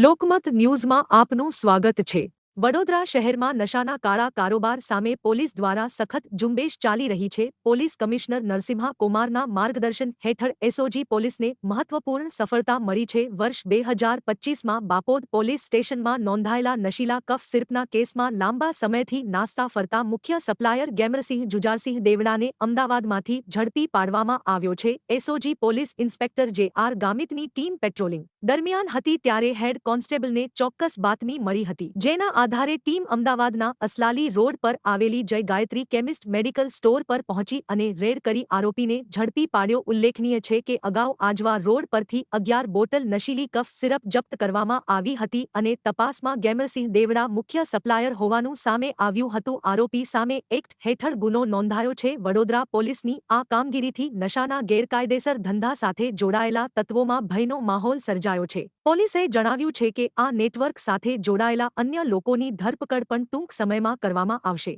લોકમત ન્યૂઝમાં આપનું સ્વાગત છે। વડોદરા શહેરમાં નશાના કાળા કારોબાર સામે પોલીસ દ્વારા સખત ઝુંબેશ ચાલી રહી છે। પોલીસ કમિશનર નરસિમ્હા કુમારના માર્ગદર્શન હેઠળ એસઓજી પોલીસને મહત્વપૂર્ણ સફળતા મળી છે। વર્ષ 2025માં બાપોદ પોલીસ સ્ટેશનમાં નોંધાયેલા નશીલા કફ સિરપના કેસમાં લાંબા સમયથી નાસ્તા ફરતા મુખ્ય સપ્લાયર ગેમરસિંહ જુજારસિંહ દેવડાને અમદાવાદમાંથી ઝડપી પાડવામાં આવ્યો છે। SOG police inspector J R. ગામિતની ટીમ પેટ્રોલિંગ દરમિયાન હતી ત્યારે હેડ કોન્સ્ટેબલને ચોક્કસ બાતમી મળી હતી, જેના આધારે ટીમ અમદાવાદના અસલાલી રોડ પર આવેલી જય ગાયત્રી કેમિસ્ટ મેડિકલ સ્ટોર પર પહોંચી અને રેડ કરી આરોપીને ઝડપી પાડ્યો। ઉલ્લેખનીય છે કે અગાઉ આજવા રોડ પરથી 11 બોટલ નશીલી કફ સિરપ જપ્ત કરવામાં આવી હતી અને તપાસમાં ગેમરસિંહ દેવડા મુખ્ય સપ્લાયર હોવાનું સામે આવ્યું હતું। આરોપી સામે એક્ટ હેઠળ ગુનો નોંધાયો છે। વડોદરા પોલીસની આ કામગીરીથી નશાના ગેરકાયદેસર ધંધા સાથે જોડાયેલા તત્વોમાં ભયનો માહોલ સર્જાયો છે। પોલીસે જણાવ્યું છે કે આ નેટવર્ક સાથે જોડાયેલા અન્ય લોકોની ધરપકડ પણ ટૂંક સમયમાં કરવામાં આવશે।